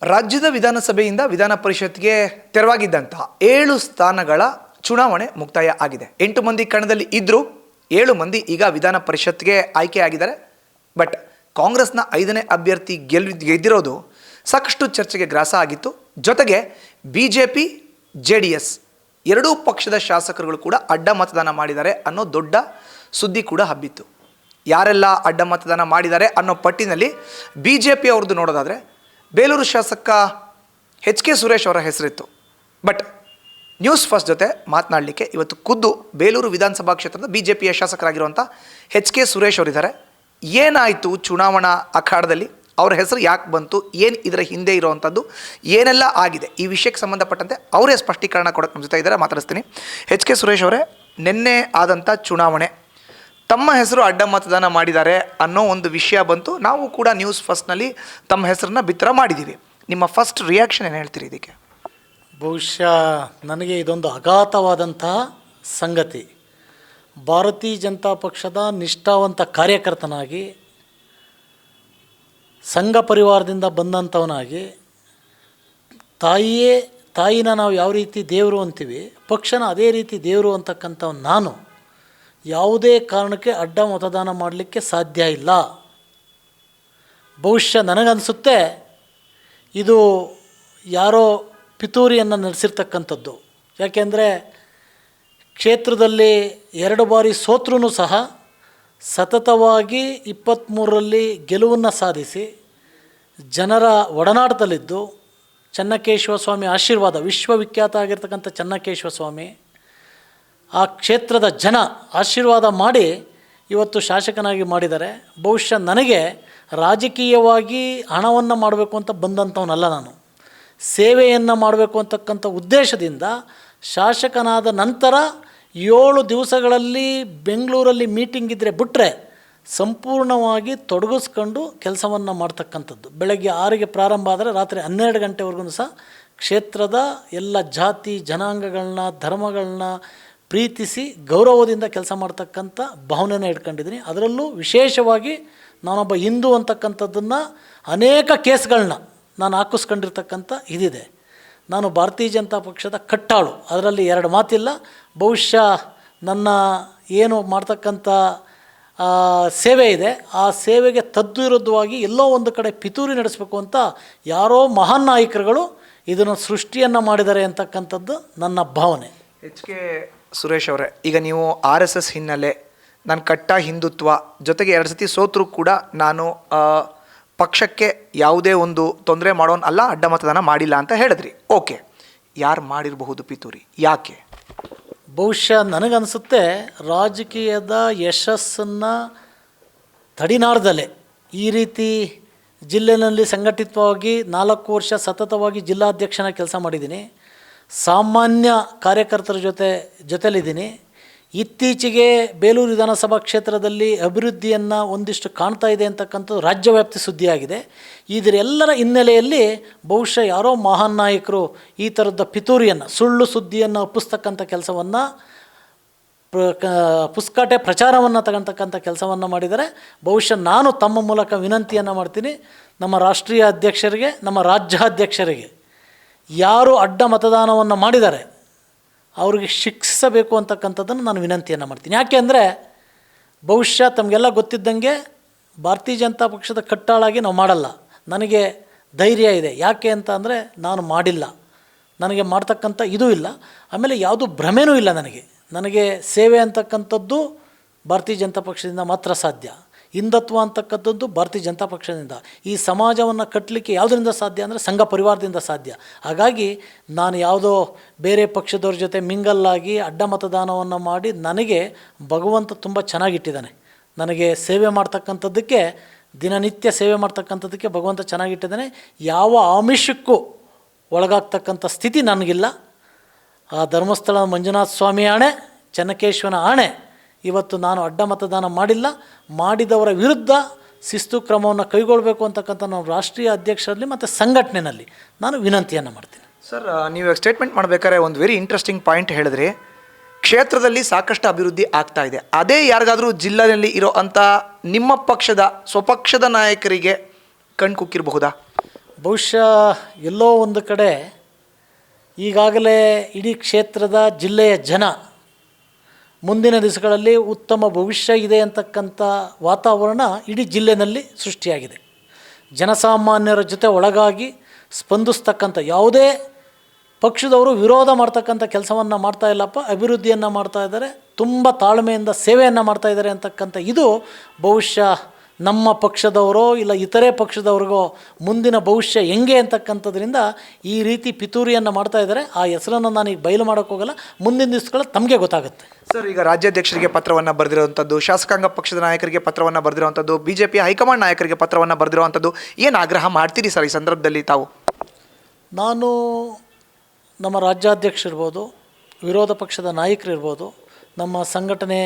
ರಾಜ್ಯದ ವಿಧಾನಸಭೆಯಿಂದ ವಿಧಾನ ಪರಿಷತ್ಗೆ ತೆರವಾಗಿದ್ದಂತಹ 7 ಸ್ಥಾನಗಳ ಚುನಾವಣೆ ಮುಕ್ತಾಯ ಆಗಿದೆ. 8 ಮಂದಿ ಕಣದಲ್ಲಿ ಇದ್ದರೂ 7 ಮಂದಿ ಈಗ ವಿಧಾನ ಪರಿಷತ್ಗೆ ಆಯ್ಕೆಯಾಗಿದ್ದಾರೆ. ಬಟ್ ಕಾಂಗ್ರೆಸ್ನ 5ನೇ ಅಭ್ಯರ್ಥಿ ಗೆದ್ದಿರೋದು ಸಾಕಷ್ಟು ಚರ್ಚೆಗೆ ಗ್ರಾಸ ಆಗಿತ್ತು. ಜೊತೆಗೆ BJP JDS ಎರಡೂ ಪಕ್ಷದ ಶಾಸಕರುಗಳು ಕೂಡ ಅಡ್ಡ ಮತದಾನ ಮಾಡಿದ್ದಾರೆ ಅನ್ನೋ ದೊಡ್ಡ ಸುದ್ದಿ ಕೂಡ ಹಬ್ಬಿತ್ತು. ಯಾರೆಲ್ಲ ಅಡ್ಡ ಮತದಾನ ಮಾಡಿದ್ದಾರೆ ಅನ್ನೋ ಪಟ್ಟಿನಲ್ಲಿ BJP ಅವ್ರದ್ದು ನೋಡೋದಾದರೆ ಬೇಲೂರು ಶಾಸಕ HK ಸುರೇಶ್ ಅವರ ಹೆಸರಿತ್ತು. ಬಟ್ ನ್ಯೂಸ್ ಫಸ್ಟ್ ಜೊತೆ ಮಾತನಾಡಲಿಕ್ಕೆ ಇವತ್ತು ಖುದ್ದು ಬೇಲೂರು ವಿಧಾನಸಭಾ ಕ್ಷೇತ್ರದ BJPಯ ಶಾಸಕರಾಗಿರುವಂಥ HK ಸುರೇಶ್ ಅವರಿದ್ದಾರೆ. ಏನಾಯಿತು ಚುನಾವಣಾ ಅಖಾಡದಲ್ಲಿ, ಅವರ ಹೆಸರು ಯಾಕೆ ಬಂತು, ಏನು ಇದರ ಹಿಂದೆ ಇರುವಂಥದ್ದು, ಏನೆಲ್ಲ ಆಗಿದೆ, ಈ ವಿಷಯಕ್ಕೆ ಸಂಬಂಧಪಟ್ಟಂತೆ ಅವರೇ ಸ್ಪಷ್ಟೀಕರಣ ಕೊಡೋಕ್ಕೆ ನಮ್ಮ ಜೊತೆ ಇದ್ದಾರೆ. ಮಾತಾಡಿಸ್ತೀನಿ. HK ಸುರೇಶ್ ಅವರೇ, ನಿನ್ನೆ ಆದಂಥ ಚುನಾವಣೆ ತಮ್ಮ ಹೆಸರು ಅಡ್ಡ ಮತದಾನ ಮಾಡಿದ್ದಾರೆ ಅನ್ನೋ ಒಂದು ವಿಷಯ ಬಂತು. ನಾವು ಕೂಡ ನ್ಯೂಸ್ ಫಸ್ಟ್ನಲ್ಲಿ ತಮ್ಮ ಹೆಸರನ್ನ ಬಿತ್ತರ ಮಾಡಿದ್ದೀವಿ. ನಿಮ್ಮ ಫಸ್ಟ್ ರಿಯಾಕ್ಷನ್ ಏನು ಹೇಳ್ತೀರಿ ಇದಕ್ಕೆ? ಬಹುಶಃ ನನಗೆ ಇದೊಂದು ಅಘಾತವಾದಂತಹ ಸಂಗತಿ. ಭಾರತೀಯ ಜನತಾ ಪಕ್ಷದ ನಿಷ್ಠಾವಂತ ಕಾರ್ಯಕರ್ತನಾಗಿ, ಸಂಘ ಪರಿವಾರದಿಂದ ಬಂದಂಥವನಾಗಿ, ತಾಯಿನ ನಾವು ಯಾವ ರೀತಿ ದೇವರು ಅಂತೀವಿ, ಪಕ್ಷನ ಅದೇ ರೀತಿ ದೇವರು ಅಂತಕ್ಕಂಥವ್ನು ನಾನು ಯಾವುದೇ ಕಾರಣಕ್ಕೆ ಅಡ್ಡ ಮತದಾನ ಮಾಡಲಿಕ್ಕೆ ಸಾಧ್ಯ ಇಲ್ಲ. ಬಹುಶಃ ನನಗನ್ನಿಸುತ್ತೆ ಇದು ಯಾರೋ ಪಿತೂರಿಯನ್ನು ನಡೆಸಿರ್ತಕ್ಕಂಥದ್ದು. ಯಾಕೆಂದರೆ ಕ್ಷೇತ್ರದಲ್ಲಿ 2 ಬಾರಿ ಸೋತ್ರೂ ಸಹ ಸತತವಾಗಿ 23ರಲ್ಲಿ ಗೆಲುವನ್ನು ಸಾಧಿಸಿ ಜನರ ಒಡನಾಟದಲ್ಲಿದ್ದು, ಚನ್ನಕೇಶವ ಸ್ವಾಮಿ ಆಶೀರ್ವಾದ, ವಿಶ್ವವಿಖ್ಯಾತ ಆಗಿರ್ತಕ್ಕಂಥ ಚನ್ನಕೇಶವ ಸ್ವಾಮಿ, ಆ ಕ್ಷೇತ್ರದ ಜನ ಆಶೀರ್ವಾದ ಮಾಡಿ ಇವತ್ತು ಶಾಸಕನಾಗಿ ಮಾಡಿದ್ದಾರೆ. ಬಹುಶಃ ನನಗೆ ರಾಜಕೀಯವಾಗಿ ಹಣವನ್ನು ಮಾಡಬೇಕು ಅಂತ ಬಂದಂಥವನಲ್ಲ. ನಾನು ಸೇವೆಯನ್ನು ಮಾಡಬೇಕು ಅಂತಕ್ಕಂಥ ಉದ್ದೇಶದಿಂದ ಶಾಸಕನಾದ ನಂತರ 7 ದಿವಸಗಳಲ್ಲಿ ಬೆಂಗಳೂರಲ್ಲಿ ಮೀಟಿಂಗ್ ಇದ್ದರೆ ಬಿಟ್ಟರೆ ಸಂಪೂರ್ಣವಾಗಿ ತೊಡಗಿಸ್ಕೊಂಡು ಕೆಲಸವನ್ನು ಮಾಡ್ತಕ್ಕಂಥದ್ದು. ಬೆಳಗ್ಗೆ 6ಗೆ ಪ್ರಾರಂಭ ಆದರೆ ರಾತ್ರಿ 12 ಗಂಟೆವರೆಗೂ ಸಹ ಕ್ಷೇತ್ರದ ಎಲ್ಲ ಜಾತಿ ಜನಾಂಗಗಳನ್ನ ಧರ್ಮಗಳನ್ನ ಪ್ರೀತಿಸಿ ಗೌರವದಿಂದ ಕೆಲಸ ಮಾಡ್ತಕ್ಕಂಥ ಭಾವನೆನ ಇಟ್ಕೊಂಡಿದ್ದೀನಿ. ಅದರಲ್ಲೂ ವಿಶೇಷವಾಗಿ ನಾನೊಬ್ಬ ಹಿಂದೂ ಅಂತಕ್ಕಂಥದ್ದನ್ನು ಅನೇಕ ಕೇಸ್ಗಳನ್ನ ನಾನು ಹಾಕಿಸ್ಕೊಂಡಿರ್ತಕ್ಕಂಥ ಇದಿದೆ. ನಾನು ಭಾರತೀಯ ಜನತಾ ಪಕ್ಷದ ಕಟ್ಟಾಳು, ಅದರಲ್ಲಿ 2 ಮಾತಿಲ್ಲ. ಬಹುಶಃ ನನ್ನ ಏನು ಮಾಡ್ತಕ್ಕಂಥ ಸೇವೆ ಇದೆ, ಆ ಸೇವೆಗೆ ತದ್ವಿರುದ್ಧವಾಗಿ ಎಲ್ಲೋ ಒಂದು ಕಡೆ ಪಿತೂರಿ ನಡೆಸಬೇಕು ಅಂತ ಯಾರೋ ಮಹಾನ್ ನಾಯಕರುಗಳು ಇದನ್ನು ಸೃಷ್ಟಿಯನ್ನು ಮಾಡಿದ್ದಾರೆ ಅಂತಕ್ಕಂಥದ್ದು ನನ್ನ ಭಾವನೆ. HK ಸುರೇಶ್ ಅವರೇ, ಈಗ ನೀವು RSS ಹಿನ್ನೆಲೆ, ನಾನು ಕಟ್ಟ ಹಿಂದುತ್ವ, ಜೊತೆಗೆ 2 ಸತಿ ಸೋತರೂ ಕೂಡ ನಾನು ಪಕ್ಷಕ್ಕೆ ಯಾವುದೇ ಒಂದು ತೊಂದರೆ ಮಾಡೋನು ಅಲ್ಲ, ಅಡ್ಡ ಮತದಾನ ಮಾಡಿಲ್ಲ ಅಂತ ಹೇಳಿದ್ರಿ. ಓಕೆ, ಯಾರು ಮಾಡಿರಬಹುದು ಪಿತೂರಿ, ಯಾಕೆ? ಬಹುಶಃ ನನಗನ್ನಿಸುತ್ತೆ ರಾಜಕೀಯದ ಯಶಸ್ಸನ್ನು ತಡಿನಾಡ್ದಲೆ ಈ ರೀತಿ ಜಿಲ್ಲೆಯಲ್ಲಿ ಸಂಘಟಿತವಾಗಿ 4 ವರ್ಷ ಸತತವಾಗಿ ಜಿಲ್ಲಾಧ್ಯಕ್ಷನ ಕೆಲಸ ಮಾಡಿದ್ದೀನಿ. ಸಾಮಾನ್ಯ ಕಾರ್ಯಕರ್ತರ ಜೊತೆಲಿದ್ದೀನಿ. ಇತ್ತೀಚೆಗೆ ಬೇಲೂರು ವಿಧಾನಸಭಾ ಕ್ಷೇತ್ರದಲ್ಲಿ ಅಭಿವೃದ್ಧಿಯನ್ನು ಒಂದಿಷ್ಟು ಕಾಣ್ತಾ ಇದೆ ಅಂತಕ್ಕಂಥದ್ದು ರಾಜ್ಯವ್ಯಾಪ್ತಿ ಸುದ್ದಿಯಾಗಿದೆ. ಇದರೆಲ್ಲರ ಹಿನ್ನೆಲೆಯಲ್ಲಿ ಬಹುಶಃ ಯಾರೋ ಮಹಾನ್ ನಾಯಕರು ಈ ಥರದ ಪಿತೂರಿಯನ್ನು, ಸುಳ್ಳು ಸುದ್ದಿಯನ್ನು ಒಪ್ಪಿಸ್ತಕ್ಕಂಥ ಕೆಲಸವನ್ನು, ಪುಸ್ಕಾಟೆ ಪ್ರಚಾರವನ್ನು ತಗೊಳ್ತಕ್ಕಂಥ ಕೆಲಸವನ್ನು ಮಾಡಿದರೆ. ಬಹುಶಃ ನಾನು ತಮ್ಮ ಮೂಲಕ ವಿನಂತಿಯನ್ನು ಮಾಡ್ತೀನಿ ನಮ್ಮ ರಾಷ್ಟ್ರೀಯ ಅಧ್ಯಕ್ಷರಿಗೆ, ನಮ್ಮ ರಾಜ್ಯಾಧ್ಯಕ್ಷರಿಗೆ, ಯಾರು ಅಡ್ಡ ಮತದಾನವನ್ನು ಮಾಡಿದ್ದಾರೆ ಅವರಿಗೆ ಶಿಕ್ಷಿಸಬೇಕು ಅಂತಕ್ಕಂಥದ್ದನ್ನು ನಾನು ವಿನಂತಿಯನ್ನು ಮಾಡ್ತೀನಿ. ಯಾಕೆ ಅಂದರೆ ಬಹುಶಃ ತಮಗೆಲ್ಲ ಗೊತ್ತಿದ್ದಂಗೆ ಭಾರತೀಯ ಜನತಾ ಪಕ್ಷದ ಕಟ್ಟಾಳಾಗಿ ನಾವು ಮಾಡಲ್ಲ. ನನಗೆ ಧೈರ್ಯ ಇದೆ. ಯಾಕೆ ಅಂತ ಅಂದರೆ ನಾನು ಮಾಡಿಲ್ಲ, ನನಗೆ ಮಾಡ್ತಕ್ಕಂಥ ಇದೂ ಇಲ್ಲ, ಆಮೇಲೆ ಯಾವುದೂ ಭ್ರಮೆನೂ ಇಲ್ಲ. ನನಗೆ ಸೇವೆ ಅಂತಕ್ಕಂಥದ್ದು ಭಾರತೀಯ ಜನತಾ ಪಕ್ಷದಿಂದ ಮಾತ್ರ ಸಾಧ್ಯ. ಹಿಂದುತ್ವ ಅಂತಕ್ಕಂಥದ್ದು ಭಾರತೀಯ ಜನತಾ ಪಕ್ಷದಿಂದ. ಈ ಸಮಾಜವನ್ನು ಕಟ್ಟಲಿಕ್ಕೆ ಯಾವುದರಿಂದ ಸಾಧ್ಯ ಅಂದರೆ ಸಂಘ ಪರಿವಾರದಿಂದ ಸಾಧ್ಯ. ಹಾಗಾಗಿ ನಾನು ಯಾವುದೋ ಬೇರೆ ಪಕ್ಷದವ್ರ ಜೊತೆ ಮಿಂಗಲ್ಲಾಗಿ ಅಡ್ಡ ಮತದಾನವನ್ನು ಮಾಡಿ, ನನಗೆ ಭಗವಂತ ತುಂಬ ಚೆನ್ನಾಗಿಟ್ಟಿದ್ದಾನೆ. ನನಗೆ ಸೇವೆ ಮಾಡ್ತಕ್ಕಂಥದ್ದಕ್ಕೆ, ದಿನನಿತ್ಯ ಸೇವೆ ಮಾಡ್ತಕ್ಕಂಥದ್ದಕ್ಕೆ ಭಗವಂತ ಚೆನ್ನಾಗಿಟ್ಟಿದ್ದಾನೆ. ಯಾವ ಆಮಿಷಕ್ಕೂ ಒಳಗಾಗ್ತಕ್ಕಂಥ ಸ್ಥಿತಿ ನನಗಿಲ್ಲ. ಆ ಧರ್ಮಸ್ಥಳ ಮಂಜುನಾಥ ಸ್ವಾಮಿ ಆಣೆ, ಚನ್ನಕೇಶ್ವನ ಆಣೆ, ಇವತ್ತು ನಾನು ಅಡ್ಡ ಮತದಾನ ಮಾಡಿಲ್ಲ. ಮಾಡಿದವರ ವಿರುದ್ಧ ಶಿಸ್ತು ಕ್ರಮವನ್ನು ಕೈಗೊಳ್ಳಬೇಕು ಅಂತಕ್ಕಂಥ ನಾವು ರಾಷ್ಟ್ರೀಯ ಅಧ್ಯಕ್ಷರಲ್ಲಿ ಮತ್ತು ಸಂಘಟನೆಯಲ್ಲಿ ನಾನು ವಿನಂತಿಯನ್ನು ಮಾಡ್ತೀನಿ. ಸರ್, ನೀವು ಸ್ಟೇಟ್ಮೆಂಟ್ ಮಾಡಬೇಕಾದ್ರೆ ಒಂದು ವೆರಿ ಇಂಟ್ರೆಸ್ಟಿಂಗ್ ಪಾಯಿಂಟ್ ಹೇಳಿದ್ರಿ. ಕ್ಷೇತ್ರದಲ್ಲಿ ಸಾಕಷ್ಟು ಅಭಿವೃದ್ಧಿ ಆಗ್ತಾ ಇದೆ. ಅದೇ ಯಾರಿಗಾದರೂ ಜಿಲ್ಲೆಯಲ್ಲಿ ಇರೋ ಅಂಥ ನಿಮ್ಮ ಪಕ್ಷದ ಸ್ವಪಕ್ಷದ ನಾಯಕರಿಗೆ ಕಣ್ ಕುಕ್ಕಿರಬಹುದಾ? ಬಹುಶಃ ಎಲ್ಲೋ ಒಂದು ಕಡೆ ಈಗಾಗಲೇ ಇಡೀ ಕ್ಷೇತ್ರದ ಜಿಲ್ಲೆಯ ಜನ ಮುಂದಿನ ದಿವಸಗಳಲ್ಲಿ ಉತ್ತಮ ಭವಿಷ್ಯ ಇದೆ ಅಂತಕ್ಕಂಥ ವಾತಾವರಣ ಇಡೀ ಜಿಲ್ಲೆಯಲ್ಲಿ ಸೃಷ್ಟಿಯಾಗಿದೆ. ಜನಸಾಮಾನ್ಯರ ಜೊತೆ ಒಳಗಾಗಿ ಸ್ಪಂದಿಸ್ತಕ್ಕಂಥ ಯಾವುದೇ ಪಕ್ಷದವರು ವಿರೋಧ ಮಾಡ್ತಕ್ಕಂಥ ಕೆಲಸವನ್ನು ಮಾಡ್ತಾ ಇಲ್ಲಪ್ಪ, ಅಭಿವೃದ್ಧಿಯನ್ನು ಮಾಡ್ತಾ ಇದ್ದಾರೆ, ತುಂಬ ತಾಳ್ಮೆಯಿಂದ ಸೇವೆಯನ್ನು ಮಾಡ್ತಾ ಇದ್ದಾರೆ ಅಂತಕ್ಕಂಥ ಇದು ಬಹುಶಃ ನಮ್ಮ ಪಕ್ಷದವರೋ ಇಲ್ಲ ಇತರೆ ಪಕ್ಷದವ್ರಿಗೋ ಮುಂದಿನ ಭವಿಷ್ಯ ಹೆಂಗೆ ಅಂತಕ್ಕಂಥದ್ರಿಂದ ಈ ರೀತಿ ಪಿತೂರಿಯನ್ನು ಮಾಡ್ತಾ ಇದ್ದಾರೆ. ಆ ಹೆಸರನ್ನು ನಾನು ಈಗ ಬಯಲು ಮಾಡೋಕ್ಕೆ ಹೋಗಲ್ಲ, ಮುಂದಿನ ದಿವಸಗಳು ತಮಗೆ ಗೊತ್ತಾಗುತ್ತೆ. ಸರ್, ಈಗ ರಾಜ್ಯಾಧ್ಯಕ್ಷರಿಗೆ ಪತ್ರವನ್ನು ಬರೆದಿರುವಂಥದ್ದು, ಶಾಸಕಾಂಗ ಪಕ್ಷದ ನಾಯಕರಿಗೆ ಪತ್ರವನ್ನು ಬರೆದಿರುವಂಥದ್ದು, BJP ಹೈಕಮಾಂಡ್ ನಾಯಕರಿಗೆ ಪತ್ರವನ್ನು ಬರೆದಿರುವಂಥದ್ದು, ಏನು ಆಗ್ರಹ ಮಾಡ್ತೀರಿ ಸರ್ ಈ ಸಂದರ್ಭದಲ್ಲಿ ತಾವು? ನಾನು ನಮ್ಮ ರಾಜ್ಯಾಧ್ಯಕ್ಷರಿರ್ಬೋದು, ವಿರೋಧ ಪಕ್ಷದ ನಾಯಕರಿರ್ಬೋದು, ನಮ್ಮ ಸಂಘಟನೆ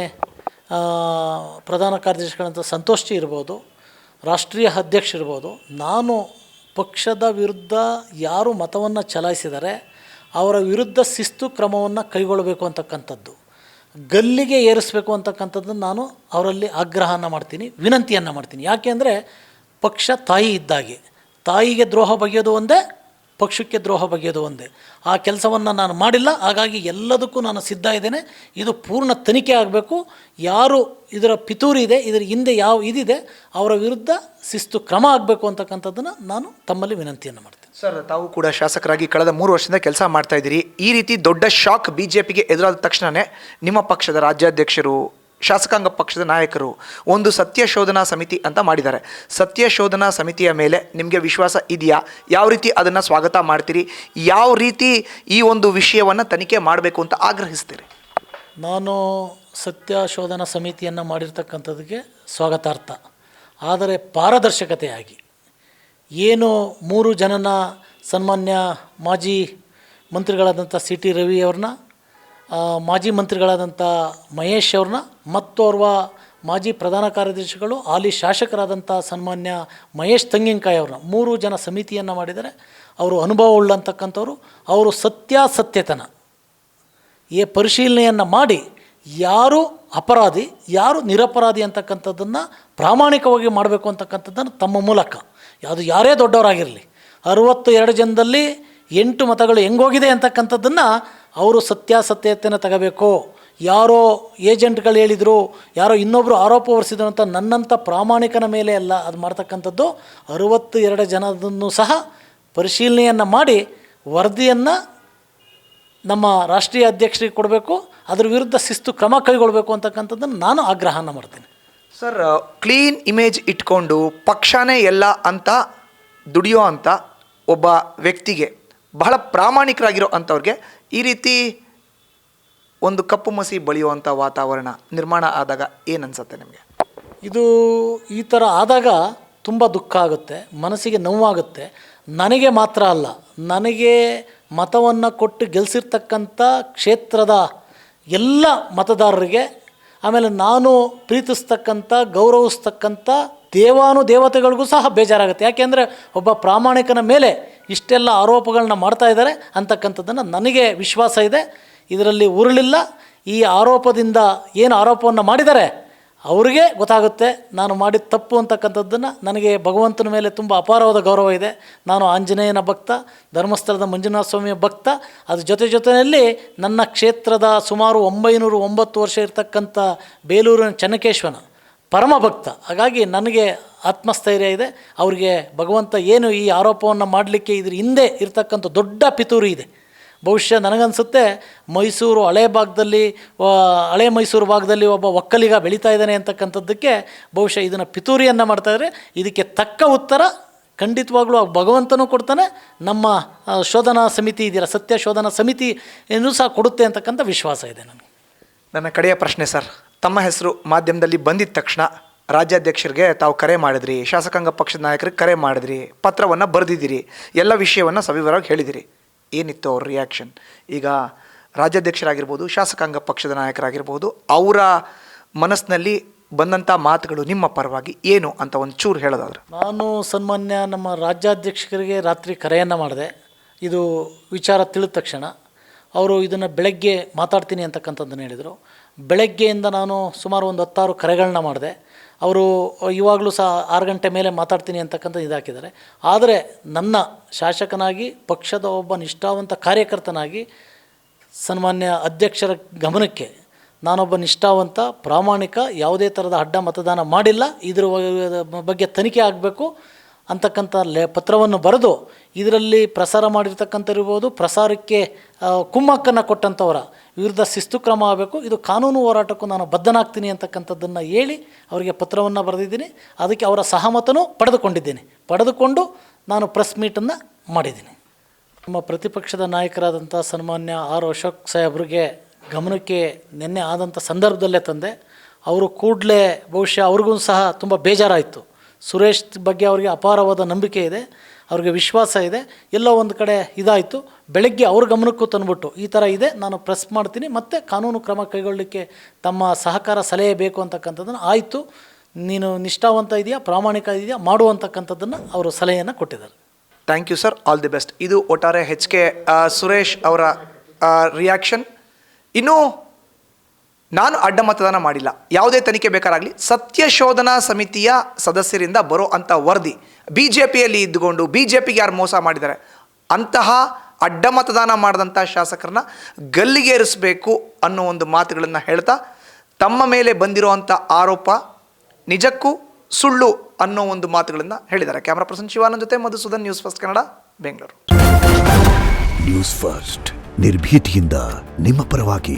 ಪ್ರಧಾನ ಕಾರ್ಯದರ್ಶಿಗಳಂತ ಸಂತೋಷಿ ಇರ್ಬೋದು, ರಾಷ್ಟ್ರೀಯ ಅಧ್ಯಕ್ಷರಿರ್ಬೋದು, ನಾನು ಪಕ್ಷದ ವಿರುದ್ಧ ಯಾರು ಮತವನ್ನು ಚಲಾಯಿಸಿದರೆ ಅವರ ವಿರುದ್ಧ ಶಿಸ್ತು ಕ್ರಮವನ್ನು ಕೈಗೊಳ್ಳಬೇಕು ಅಂತಕ್ಕಂಥದ್ದು, ಗಲ್ಲಿಗೆ ಏರಿಸಬೇಕು ಅಂತಕ್ಕಂಥದ್ದನ್ನು ನಾನು ಅವರಲ್ಲಿ ಆಗ್ರಹನ ಮಾಡ್ತೀನಿ, ವಿನಂತಿಯನ್ನು ಮಾಡ್ತೀನಿ. ಯಾಕೆ ಅಂದರೆ ಪಕ್ಷ ತಾಯಿ ಇದ್ದಾಗೆ, ತಾಯಿಗೆ ದ್ರೋಹ ಬಗೆಯೋದು ಒಂದೇ, ಪಕ್ಷಕ್ಕೆ ದ್ರೋಹ ಬಗೆಯೋದು ಒಂದೇ. ಆ ಕೆಲಸವನ್ನು ನಾನು ಮಾಡಿಲ್ಲ. ಹಾಗಾಗಿ ಎಲ್ಲದಕ್ಕೂ ನಾನು ಸಿದ್ಧ ಇದ್ದೇನೆ. ಇದು ಪೂರ್ಣ ತನಿಖೆ ಆಗಬೇಕು. ಯಾರು ಇದರ ಪಿತೂರಿ ಇದೆ, ಇದರ ಹಿಂದೆ ಯಾವ ಇದಿದೆ, ಅವರ ವಿರುದ್ಧ ಶಿಸ್ತು ಕ್ರಮ ಆಗಬೇಕು ಅಂತಕ್ಕಂಥದ್ದನ್ನು ನಾನು ತಮ್ಮಲ್ಲಿ ವಿನಂತಿಯನ್ನು ಮಾಡ್ತೀನಿ. ಸರ್, ತಾವು ಕೂಡ ಶಾಸಕರಾಗಿ ಕಳೆದ 3 ವರ್ಷದಿಂದ ಕೆಲಸ ಮಾಡ್ತಾ ಇದ್ದೀರಿ. ಈ ರೀತಿ ದೊಡ್ಡ ಶಾಕ್ BJPಗೆ ಎದುರಾದ ತಕ್ಷಣವೇ ನಿಮ್ಮ ಪಕ್ಷದ ರಾಜ್ಯಾಧ್ಯಕ್ಷರು, ಶಾಸಕಾಂಗ ಪಕ್ಷದ ನಾಯಕರು ಒಂದು ಸತ್ಯ ಶೋಧನಾ ಸಮಿತಿ ಅಂತ ಮಾಡಿದ್ದಾರೆ. ಸತ್ಯ ಶೋಧನಾ ಸಮಿತಿಯ ಮೇಲೆ ನಿಮಗೆ ವಿಶ್ವಾಸ ಇದೆಯಾ? ಯಾವ ರೀತಿ ಅದನ್ನು ಸ್ವಾಗತ ಮಾಡ್ತೀರಿ? ಯಾವ ರೀತಿ ಈ ಒಂದು ವಿಷಯವನ್ನು ತನಿಖೆ ಮಾಡಬೇಕು ಅಂತ ಆಗ್ರಹಿಸ್ತೀರಿ? ನಾನು ಸತ್ಯ ಶೋಧನಾ ಸಮಿತಿಯನ್ನು ಮಾಡಿರ್ತಕ್ಕಂಥದ್ದಕ್ಕೆ ಸ್ವಾಗತಾರ್ಥ. ಆದರೆ ಪಾರದರ್ಶಕತೆಯಾಗಿ ಏನು 3 ಜನನ ಸನ್ಮಾನ್ಯ ಮಾಜಿ ಮಂತ್ರಿಗಳಾದಂಥ CT ರವಿ ಅವ್ರನ್ನ, ಮಾಜಿ ಮಂತ್ರಿಗಳಾದಂಥ ಮಹೇಶ್ ಅವ್ರನ್ನ, ಮತ್ತೋರ್ವ ಮಾಜಿ ಪ್ರಧಾನ ಕಾರ್ಯದರ್ಶಿಗಳು ಹಾಲಿ ಶಾಸಕರಾದಂಥ ಸನ್ಮಾನ್ಯ ಮಹೇಶ್ ತಂಗಿನಕಾಯಿ ಅವ್ರನ್ನ 3 ಜನ ಸಮಿತಿಯನ್ನು ಮಾಡಿದರೆ. ಅವರು ಅನುಭವ ಉಳ್ಳಂತಕ್ಕಂಥವ್ರು. ಅವರು ಸತ್ಯಾಸತ್ಯತನ ಪರಿಶೀಲನೆಯನ್ನು ಮಾಡಿ ಯಾರು ಅಪರಾಧಿ ಯಾರು ನಿರಪರಾಧಿ ಅಂತಕ್ಕಂಥದ್ದನ್ನು ಪ್ರಾಮಾಣಿಕವಾಗಿ ಮಾಡಬೇಕು ಅಂತಕ್ಕಂಥದ್ದನ್ನು ತಮ್ಮ ಮೂಲಕ, ಯಾವುದು ಯಾರೇ ದೊಡ್ಡವರಾಗಿರಲಿ, 62 ಜನದಲ್ಲಿ 8 ಮತಗಳು ಹೆಂಗೋಗಿದೆ ಅಂತಕ್ಕಂಥದ್ದನ್ನು ಅವರು ಸತ್ಯಾಸತ್ಯತೆಯನ್ನು ತಗೋಬೇಕು. ಯಾರೋ ಏಜೆಂಟ್ಗಳು ಹೇಳಿದರು, ಯಾರೋ ಇನ್ನೊಬ್ಬರು ಆರೋಪ ಹೊರಿಸಿದ್ರು ಅಂತ ನನ್ನಂಥ ಪ್ರಾಮಾಣಿಕನ ಮೇಲೆ ಅಲ್ಲ ಅದು ಮಾಡ್ತಕ್ಕಂಥದ್ದು. 62 ಜನದನ್ನು ಸಹ ಪರಿಶೀಲನೆಯನ್ನು ಮಾಡಿ ವರದಿಯನ್ನು ನಮ್ಮ ರಾಷ್ಟ್ರೀಯ ಅಧ್ಯಕ್ಷರಿಗೆ ಕೊಡಬೇಕು. ಅದರ ವಿರುದ್ಧ ಶಿಸ್ತು ಕ್ರಮ ಕೈಗೊಳ್ಳಬೇಕು ಅಂತಕ್ಕಂಥದ್ದನ್ನು ನಾನು ಆಗ್ರಹನ ಮಾಡ್ತೀನಿ. ಸರ್, ಕ್ಲೀನ್ ಇಮೇಜ್ ಇಟ್ಕೊಂಡು ಪಕ್ಷನೇ ಎಲ್ಲ ಅಂತ ದುಡಿಯೋ ಅಂಥ ಒಬ್ಬ ವ್ಯಕ್ತಿಗೆ, ಬಹಳ ಪ್ರಾಮಾಣಿಕರಾಗಿರೋ ಅಂಥವ್ರಿಗೆ ಈ ರೀತಿ ಒಂದು ಕಪ್ಪು ಮಸಿ ಬಳಿಯುವಂಥ ವಾತಾವರಣ ನಿರ್ಮಾಣ ಆದಾಗ ಏನು ಅನಿಸುತ್ತೆ ನಿಮಗೆ? ಇದು ಈ ಥರ ಆದಾಗ ತುಂಬ ದುಃಖ ಆಗುತ್ತೆ, ಮನಸ್ಸಿಗೆ ನೋವಾಗುತ್ತೆ. ನನಗೆ ಮಾತ್ರ ಅಲ್ಲ, ನನಗೆ ಮತವನ್ನು ಕೊಟ್ಟು ಗೆಲ್ಲಿಸಿರ್ತಕ್ಕಂಥ ಕ್ಷೇತ್ರದ ಎಲ್ಲ ಮತದಾರರಿಗೆ, ಆಮೇಲೆ ನಾನು ಪ್ರೀತಿಸ್ತಕ್ಕಂಥ ಗೌರವಿಸ್ತಕ್ಕಂಥ ದೇವತೆಗಳಿಗೂ ಸಹ ಬೇಜಾರಾಗುತ್ತೆ. ಯಾಕೆಂದರೆ ಒಬ್ಬ ಪ್ರಾಮಾಣಿಕನ ಮೇಲೆ ಇಷ್ಟೆಲ್ಲ ಆರೋಪಗಳನ್ನ ಮಾಡ್ತಾ ಇದ್ದಾರೆ ಅಂತಕ್ಕಂಥದ್ದನ್ನು ನನಗೆ ವಿಶ್ವಾಸ ಇದೆ. ಇದರಲ್ಲಿ ಉರುಳಿಲ್ಲ. ಈ ಆರೋಪದಿಂದ ಏನು ಆರೋಪವನ್ನು ಮಾಡಿದ್ದಾರೆ ಅವ್ರಿಗೆ ಗೊತ್ತಾಗುತ್ತೆ ನಾನು ಮಾಡಿದ ತಪ್ಪು ಅಂತಕ್ಕಂಥದ್ದನ್ನು. ನನಗೆ ಭಗವಂತನ ಮೇಲೆ ತುಂಬ ಅಪಾರವಾದ ಗೌರವ ಇದೆ. ನಾನು ಆಂಜನೇಯನ ಭಕ್ತ, ಧರ್ಮಸ್ಥಳದ ಮಂಜುನಾಥ ಸ್ವಾಮಿಯ ಭಕ್ತ. ಅದ್ರ ಜೊತೆಯಲ್ಲಿ ನನ್ನ ಕ್ಷೇತ್ರದ ಸುಮಾರು 909 ವರ್ಷ ಇರತಕ್ಕಂಥ ಬೇಲೂರಿನ ಚೆನ್ನಕೇಶ್ವರನ ಪರಮ ಭಕ್ತ. ಹಾಗಾಗಿ ನನಗೆ ಆತ್ಮಸ್ಥೈರ್ಯ ಇದೆ. ಅವರಿಗೆ ಭಗವಂತ ಏನು ಈ ಆರೋಪವನ್ನು ಮಾಡಲಿಕ್ಕೆ ಇದ್ರ ಹಿಂದೆ ಇರತಕ್ಕಂಥ ದೊಡ್ಡ ಪಿತೂರಿ ಇದೆ. ಬಹುಶಃ ನನಗನ್ಸುತ್ತೆ ಮೈಸೂರು ಹಳೆ ಮೈಸೂರು ಭಾಗದಲ್ಲಿ ಒಬ್ಬ ಒಕ್ಕಲಿಗ ಬೆಳೀತಾ ಇದ್ದಾನೆ ಅಂತಕ್ಕಂಥದ್ದಕ್ಕೆ ಬಹುಶಃ ಇದನ್ನು ಪಿತೂರಿಯನ್ನು ಮಾಡ್ತಾಯಿದ್ದಾರೆ. ಇದಕ್ಕೆ ತಕ್ಕ ಉತ್ತರ ಖಂಡಿತವಾಗ್ಲೂ ಭಗವಂತನೂ ಕೊಡ್ತಾನೆ. ನಮ್ಮ ಶೋಧನಾ ಸಮಿತಿ ಇದೆಯಲ್ಲ, ಸತ್ಯ ಶೋಧನಾ ಸಮಿತಿ ಇನ್ನೂ ಸಹ ಕೊಡುತ್ತೆ ಅಂತಕ್ಕಂಥ ವಿಶ್ವಾಸ ಇದೆ ನನಗೆ. ನನ್ನ ಕಡೆಯ ಪ್ರಶ್ನೆ ಸರ್, ತಮ್ಮ ಹೆಸರು ಮಾಧ್ಯಮದಲ್ಲಿ ಬಂದಿದ್ದ ತಕ್ಷಣ ರಾಜ್ಯಾಧ್ಯಕ್ಷರಿಗೆ ತಾವು ಕರೆ ಮಾಡಿದ್ರಿ, ಶಾಸಕಾಂಗ ಪಕ್ಷದ ನಾಯಕರಿಗೆ ಕರೆ ಮಾಡಿದ್ರಿ, ಪತ್ರವನ್ನು ಬರೆದಿದ್ದೀರಿ, ಎಲ್ಲ ವಿಷಯವನ್ನು ಸವಿವರವಾಗಿ ಹೇಳಿದಿರಿ. ಏನಿತ್ತು ಅವ್ರ ರಿಯಾಕ್ಷನ್? ಈಗ ರಾಜ್ಯಾಧ್ಯಕ್ಷರಾಗಿರ್ಬೋದು, ಶಾಸಕಾಂಗ ಪಕ್ಷದ ನಾಯಕರಾಗಿರ್ಬೋದು, ಅವರ ಮನಸ್ಸಿನಲ್ಲಿ ಬಂದಂಥ ಮಾತುಗಳು ನಿಮ್ಮ ಪರವಾಗಿ ಏನು ಅಂತ ಒಂದು ಚೂರು ಹೇಳೋದಾದ್ರೆ? ನಾನು ಸನ್ಮಾನ್ಯ ನಮ್ಮ ರಾಜ್ಯಾಧ್ಯಕ್ಷರಿಗೆ ರಾತ್ರಿ ಕರೆಯನ್ನು ಮಾಡಿದೆ. ಇದು ವಿಚಾರ ತಿಳಿದ ತಕ್ಷಣ ಅವರು ಇದನ್ನು ಬೆಳಗ್ಗೆ ಮಾತಾಡ್ತೀನಿ ಅಂತಕ್ಕಂಥದ್ದನ್ನು ಹೇಳಿದರು. ಬೆಳಗ್ಗೆಯಿಂದ ನಾನು ಸುಮಾರು ಒಂದು 10-6 ಕರೆಗಳನ್ನ ಮಾಡಿದೆ. ಅವರು ಇವಾಗಲೂ ಸಹ 6 ಗಂಟೆ ಮೇಲೆ ಮಾತಾಡ್ತೀನಿ ಅಂತಕ್ಕಂಥ ಇದಾಕಿದ್ದಾರೆ. ಆದರೆ ನನ್ನ ಶಾಸಕನಾಗಿ ಪಕ್ಷದ ಒಬ್ಬ ನಿಷ್ಠಾವಂತ ಕಾರ್ಯಕರ್ತನಾಗಿ ಸನ್ಮಾನ್ಯ ಅಧ್ಯಕ್ಷರ ಗಮನಕ್ಕೆ ನಾನೊಬ್ಬ ನಿಷ್ಠಾವಂತ ಪ್ರಾಮಾಣಿಕ, ಯಾವುದೇ ಥರದ ಅಡ್ಡ ಮತದಾನ ಮಾಡಿಲ್ಲ, ಇದ್ರ ಬಗ್ಗೆ ತನಿಖೆ ಆಗಬೇಕು ಅಂತಕ್ಕಂಥ ಪತ್ರವನ್ನು ಬರೆದು ಇದರಲ್ಲಿ ಪ್ರಸಾರ ಮಾಡಿರ್ತಕ್ಕಂಥರಿರ್ಬೋದು, ಪ್ರಸಾರಕ್ಕೆ ಕುಮ್ಮಕ್ಕನ್ನು ಕೊಟ್ಟಂಥವರ ವಿರುದ್ಧ ಶಿಸ್ತು ಕ್ರಮ ಆಗಬೇಕು, ಇದು ಕಾನೂನು ಹೋರಾಟಕ್ಕೂ ನಾನು ಬದ್ಧನಾಗ್ತೀನಿ ಅಂತಕ್ಕಂಥದ್ದನ್ನು ಹೇಳಿ ಅವರಿಗೆ ಪತ್ರವನ್ನು ಬರೆದಿದ್ದೀನಿ. ಅದಕ್ಕೆ ಅವರ ಸಹಮತನೂ ಪಡೆದುಕೊಂಡು ನಾನು ಪ್ರೆಸ್ ಮೀಟನ್ನು ಮಾಡಿದ್ದೀನಿ. ನಮ್ಮ ಪ್ರತಿಪಕ್ಷದ ನಾಯಕರಾದಂಥ ಸನ್ಮಾನ್ಯ ಆರ್ ಅಶೋಕ್ ಸಾಹೇಬ್ರಿಗೆ ಗಮನಕ್ಕೆ ನಿನ್ನೆ ಆದಂಥ ಸಂದರ್ಭದಲ್ಲೇ ತಂದೆ. ಅವರು ಕೂಡಲೇ ಬಹುಶಃ ಅವ್ರಿಗೂ ಸಹ ತುಂಬ ಬೇಜಾರಾಯಿತು. ಸುರೇಶ್ ಬಗ್ಗೆ ಅವರಿಗೆ ಅಪಾರವಾದ ನಂಬಿಕೆ ಇದೆ, ಅವ್ರಿಗೆ ವಿಶ್ವಾಸ ಇದೆ. ಎಲ್ಲೋ ಒಂದು ಕಡೆ ಇದಾಯಿತು. ಬೆಳಗ್ಗೆ ಅವ್ರ ಗಮನಕ್ಕೂ ತಂದುಬಿಟ್ಟು ಈ ಥರ ಇದೆ, ನಾನು ಪ್ರೆಸ್ ಮಾಡ್ತೀನಿ, ಮತ್ತು ಕಾನೂನು ಕ್ರಮ ಕೈಗೊಳ್ಳಲಿಕ್ಕೆ ತಮ್ಮ ಸಹಕಾರ ಸಲಹೆ ಬೇಕು ಅಂತಕ್ಕಂಥದ್ದನ್ನು ಆಯಿತು, ನೀನು ನಿಷ್ಠಾವಂತ ಇದೆಯಾ, ಪ್ರಾಮಾಣಿಕ ಇದೆಯಾ, ಮಾಡುವಂತಕ್ಕಂಥದ್ದನ್ನು ಅವರು ಸಲಹೆಯನ್ನು ಕೊಟ್ಟಿದ್ದಾರೆ. Thank you sir, all the best. ಇದು ಒಟ್ಟಾರೆ HK ಸುರೇಶ್ ಅವರ ರಿಯಾಕ್ಷನ್. ಇನ್ನು ನಾನು ಅಡ್ಡ ಮತದಾನ ಮಾಡಿಲ್ಲ, ಯಾವುದೇ ತನಿಖೆ ಬೇಕಾರಾಗಲಿ, ಸತ್ಯಶೋಧನಾ ಸಮಿತಿಯ ಸದಸ್ಯರಿಂದ ಬರೋ ಅಂಥ ವರದಿ, BJPಯಲ್ಲಿ ಇದ್ದುಕೊಂಡು BJPಗೆ ಯಾರು ಮೋಸ ಮಾಡಿದ್ದಾರೆ ಅಂತಹ ಅಡ್ಡ ಮತದಾನ ಮಾಡಿದಂಥ ಶಾಸಕರನ್ನ ಗಲ್ಲಿಗೇರಿಸಬೇಕು ಅನ್ನೋ ಒಂದು ಮಾತುಗಳನ್ನು ಹೇಳ್ತಾ, ತಮ್ಮ ಮೇಲೆ ಬಂದಿರುವಂಥ ಆರೋಪ ನಿಜಕ್ಕೂ ಸುಳ್ಳು ಅನ್ನೋ ಒಂದು ಮಾತುಗಳನ್ನು ಹೇಳಿದ್ದಾರೆ. ಕ್ಯಾಮ್ರಾ ಪರ್ಸನ್ ಶಿವಾನಂದ್ ಜೊತೆ Madhusudan, news first Kannada, Bengaluru. News first ನಿರ್ಭೀತಿಯಿಂದ ನಿಮ್ಮ ಪರವಾಗಿ.